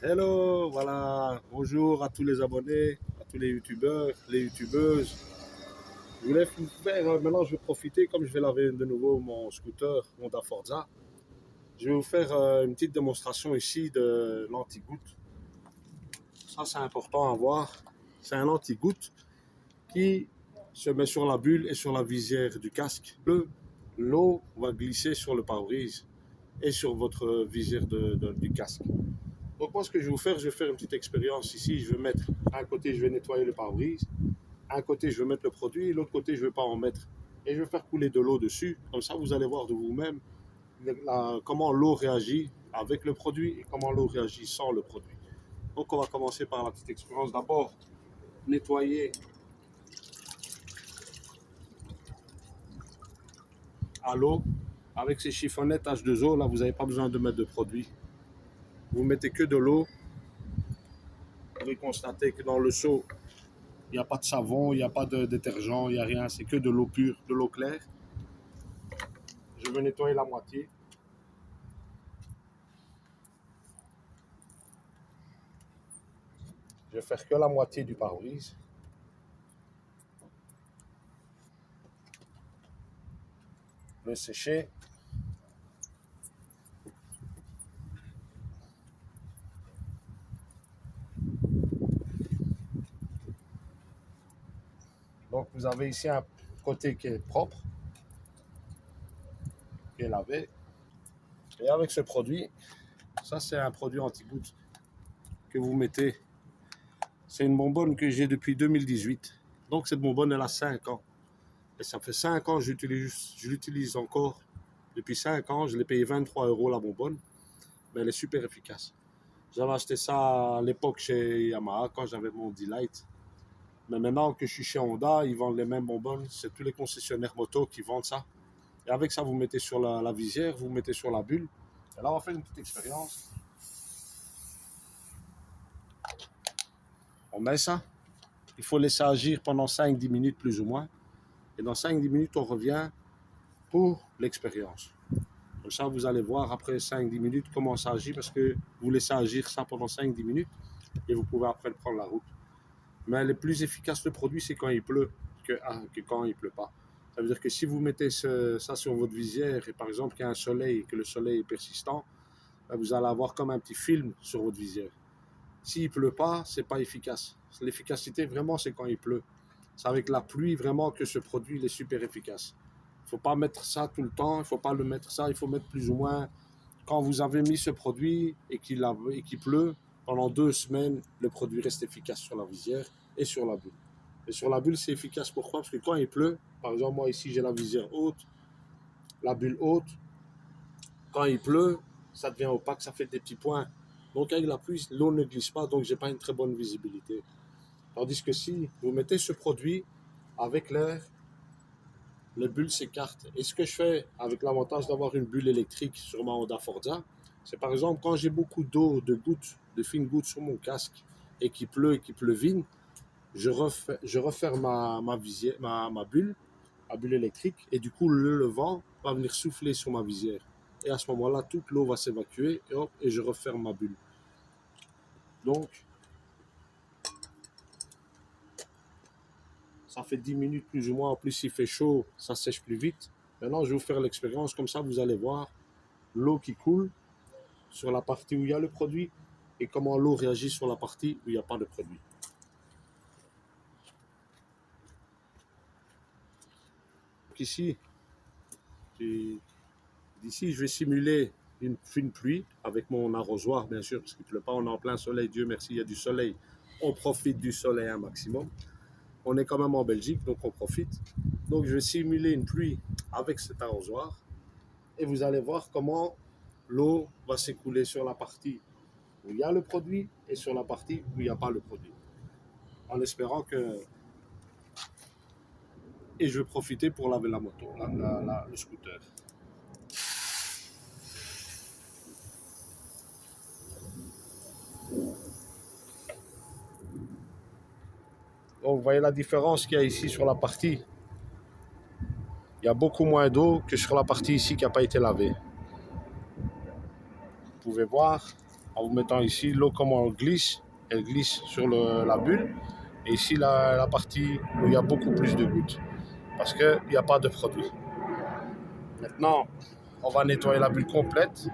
Hello, voilà, bonjour à tous les abonnés, à tous les youtubeurs, les youtubeuses. Je voulais vous faire, maintenant je vais profiter, comme je vais laver de nouveau mon scooter Honda Forza, je vais vous faire une petite démonstration ici de l'anti-goutte. Ça c'est important à voir, c'est un anti-goutte qui se met sur la bulle et sur la visière du casque. L'eau va glisser sur le pare-brise et sur votre visière du casque. Donc moi, ce que je vais vous faire, je vais faire une petite expérience ici. Je vais mettre, à un côté, je vais nettoyer le pare-brise. À un côté, je vais mettre le produit. Et l'autre côté, je ne vais pas en mettre. Et je vais faire couler de l'eau dessus. Comme ça, vous allez voir de vous-même comment l'eau réagit avec le produit et comment l'eau réagit sans le produit. Donc on va commencer par la petite expérience. D'abord, nettoyer à l'eau. Avec ces chiffonnettes H2O, là, vous n'avez pas besoin de mettre de produit. Vous mettez que de l'eau. Vous pouvez constater que dans le seau, il n'y a pas de savon, il n'y a pas de détergent, il n'y a rien. C'est que de l'eau pure, de l'eau claire. Je vais nettoyer la moitié. Je vais faire que la moitié du pare-brise. Le sécher. Donc vous avez ici un côté qui est propre, qui est lavé. Et avec ce produit, ça c'est un produit anti-goutte que vous mettez. C'est une bonbonne que j'ai depuis 2018. Donc cette bonbonne elle a 5 ans. Et ça fait 5 ans que je l'utilise encore. Depuis 5 ans, je l'ai payé 23 € la bonbonne. Mais elle est super efficace. J'avais acheté ça à l'époque chez Yamaha quand j'avais mon D-Lite. Mais maintenant que je suis chez Honda, ils vendent les mêmes bonbonnes. C'est tous les concessionnaires moto qui vendent ça. Et avec ça, vous mettez sur la visière, vous mettez sur la bulle. Et là, on va faire une petite expérience. On met ça. Il faut laisser agir pendant 5-10 minutes plus ou moins. Et dans 5-10 minutes, on revient pour l'expérience. Comme ça, vous allez voir après 5-10 minutes comment ça agit parce que vous laissez agir ça pendant 5-10 minutes et vous pouvez après prendre la route. Mais le plus efficace le produit, c'est quand il pleut que quand il pleut pas. Ça veut dire que si vous mettez ça sur votre visière et par exemple qu'il y a un soleil et que le soleil est persistant, vous allez avoir comme un petit film sur votre visière. S'il pleut pas, c'est pas efficace. L'efficacité vraiment, c'est quand il pleut. C'est avec la pluie vraiment que ce produit il est super efficace. Il ne faut pas mettre ça tout le temps, il ne faut pas le mettre ça, il faut mettre plus ou moins quand vous avez mis ce produit et qu'il pleut, pendant 2 semaines, le produit reste efficace sur la visière et sur la bulle. Et sur la bulle, c'est efficace pourquoi? Parce que quand il pleut, par exemple, moi ici j'ai la visière haute, la bulle haute, quand il pleut, ça devient opaque, ça fait des petits points. Donc avec la pluie, l'eau ne glisse pas, donc j'ai pas une très bonne visibilité. Tandis que si vous mettez ce produit avec l'air, les bulles s'écartent. Et ce que je fais avec l'avantage d'avoir une bulle électrique sur ma Honda Forza, c'est par exemple quand j'ai beaucoup d'eau, de gouttes, de fines gouttes sur mon casque et qu'il pleut et qu'il pleuvine, je referme ma bulle, ma bulle électrique, et du coup le vent va venir souffler sur ma visière. Et à ce moment-là, toute l'eau va s'évacuer et, hop, et je referme ma bulle. Donc, ça fait 10 minutes plus ou moins. En plus, il fait chaud, ça sèche plus vite. Maintenant, je vais vous faire l'expérience. Comme ça, vous allez voir l'eau qui coule sur la partie où il y a le produit et comment l'eau réagit sur la partie où il n'y a pas de produit. Donc ici, d'ici, je vais simuler une fine pluie avec mon arrosoir, bien sûr, parce qu'il ne pleut pas, on est en plein soleil, Dieu merci, il y a du soleil. On profite du soleil un maximum. On est quand même en Belgique, donc on profite. Donc je vais simuler une pluie avec cet arrosoir et vous allez voir comment l'eau va s'écouler sur la partie où il y a le produit et sur la partie où il n'y a pas le produit. En espérant que... Et je vais profiter pour laver la moto, le scooter. Donc vous voyez la différence qu'il y a ici sur la partie. Il y a beaucoup moins d'eau que sur la partie ici qui n'a pas été lavée. Vous pouvez voir, en vous mettant ici l'eau comment elle glisse sur la bulle. Et ici la partie où il y a beaucoup plus de gouttes parce qu'il n'y a pas de produit. Maintenant, on va nettoyer la bulle complète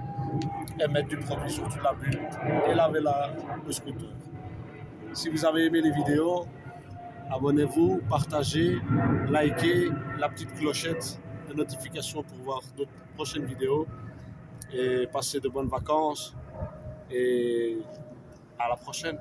et mettre du produit sur toute la bulle et laver le scooter. Si vous avez aimé les vidéos, abonnez-vous, partagez, likez la petite clochette de notification pour voir d'autres prochaines vidéos et passez de bonnes vacances et à la prochaine.